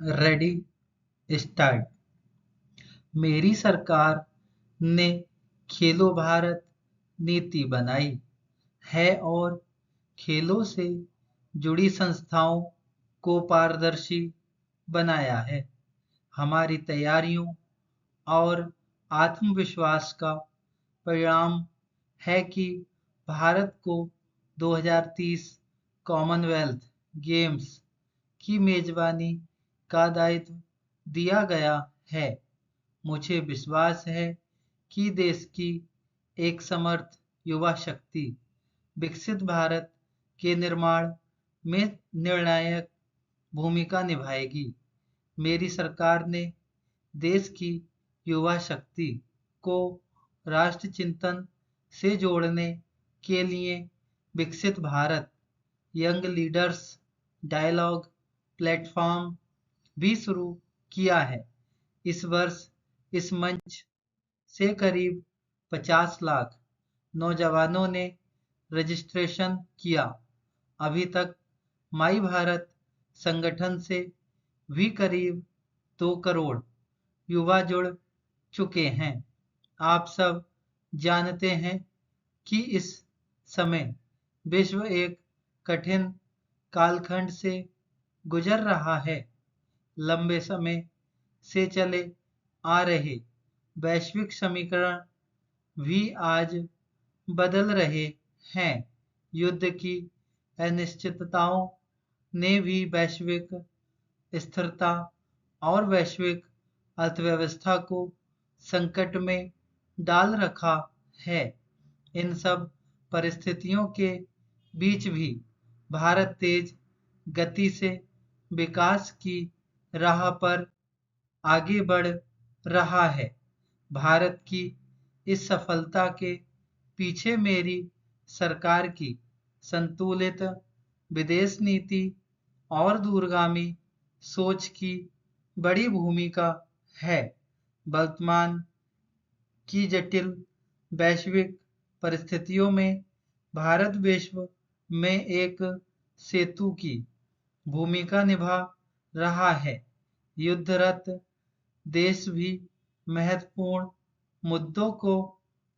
Ready start. मेरी सरकार ने खेलो भारत नीति बनाई है और खेलों से जुड़ी संस्थाओं को पारदर्शी बनाया है। हमारी तैयारियों और आत्मविश्वास का परिणाम है कि भारत को 2030 कॉमनवेल्थ गेम्स की मेजबानी का दायित्व दिया गया है। मुझे विश्वास है कि देश की एक समर्थ युवा शक्ति विकसित भारत के निर्माण में निर्णायक भूमिका निभाएगी। मेरी सरकार ने देश की युवा शक्ति को राष्ट्र चिंतन से जोड़ने के लिए विकसित Bharat young leaders dialogue platform भी शुरू किया है। इस वर्ष इस मंच से करीब 50 लाख नौजवानों ने रजिस्ट्रेशन किया। अभी तक माई भारत संगठन से भी करीब 2 करोड़ युवा जुड़ चुके हैं। आप सब जानते हैं कि इस समय विश्व एक कठिन कालखंड से गुजर रहा है। लंबे समय से चले आ रहे वैश्विक समीकरण भी आज बदल रहे हैं। युद्ध की अनिश्चितताओं ने भी वैश्विक स्थिरता और वैश्विक अर्थव्यवस्था को संकट में डाल रखा है। इन सब परिस्थितियों के बीच भी भारत तेज गति से विकास की राह पर आगे बढ़ रहा है। भारत की इस सफलता के पीछे मेरी सरकार की संतुलित विदेश नीति और दूरगामी सोच की बड़ी भूमिका है। वर्तमान की जटिल वैश्विक परिस्थितियों में भारत विश्व में एक सेतु की भूमिका निभा रहा है। युद्धरत देश भी महत्वपूर्ण मुद्दों को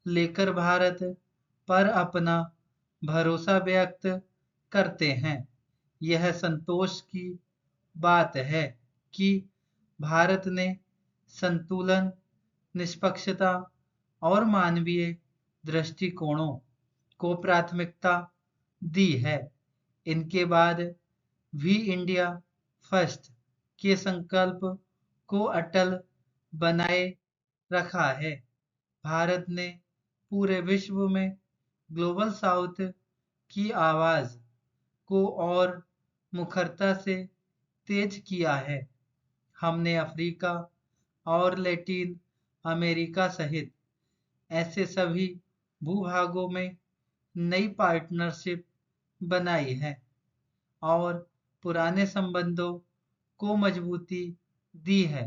लेकर भारत पर अपना भरोसा व्यक्त करते हैं। यह संतोष की बात है कि भारत ने संतुलन, निष्पक्षता और मानवीय दृष्टिकोणों को प्राथमिकता दी है। इनके बाद भी इंडिया फर्स्ट के संकल्प को अटल बनाए रखा है। भारत ने पूरे विश्व में ग्लोबल साउथ की आवाज को और मुखरता से तेज किया है। हमने अफ्रीका और लैटिन अमेरिका सहित ऐसे सभी भूभागों में नई पार्टनरशिप बनाई है और पुराने संबंधों को मजबूती दी है।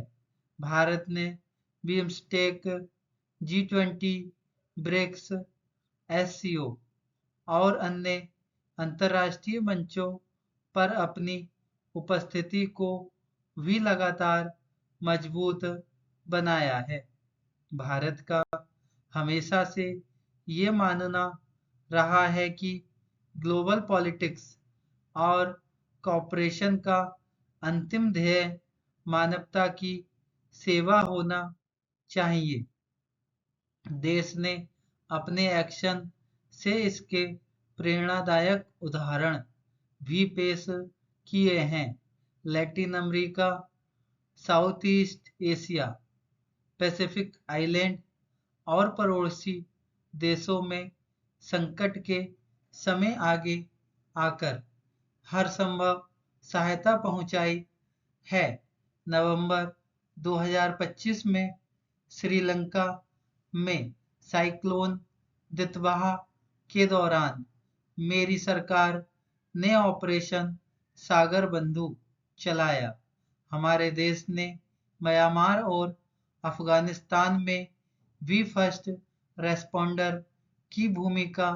भारत ने बिम्स्टेक, G20, ब्रिक्स, एससीओ और अन्य अंतर्राष्ट्रीय मंचों पर अपनी उपस्थिति को भी लगातार मजबूत बनाया है। भारत का हमेशा से ये मानना रहा है कि ग्लोबल पॉलिटिक्स और कॉपरेशन का अंतिम ध्येय मानवता की सेवा होना चाहिए। देश ने अपने एक्शन से इसके प्रेरणादायक उदाहरण भी पेश किए हैं। Latin America, south east Asia, Pacific island और पड़ोसी देशों में संकट के समय आगे आकर हर संभव सहायता पहुंचाई है। नवंबर 2025 में श्रीलंका में साइक्लोन दितवाहा के दौरान मेरी सरकार ने ऑपरेशन सागर बंधु चलाया। हमारे देश ने म्यांमार और अफगानिस्तान में भी फर्स्ट रेस्पॉन्डर की भूमिका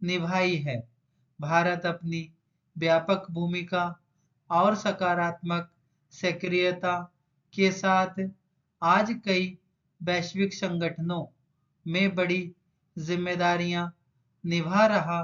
निभाई है। भारत अपनी व्यापक भूमिका और सकारात्मक सक्रियता के साथ आज कई वैश्विक संगठनों में बड़ी जिम्मेदारियां निभा रहा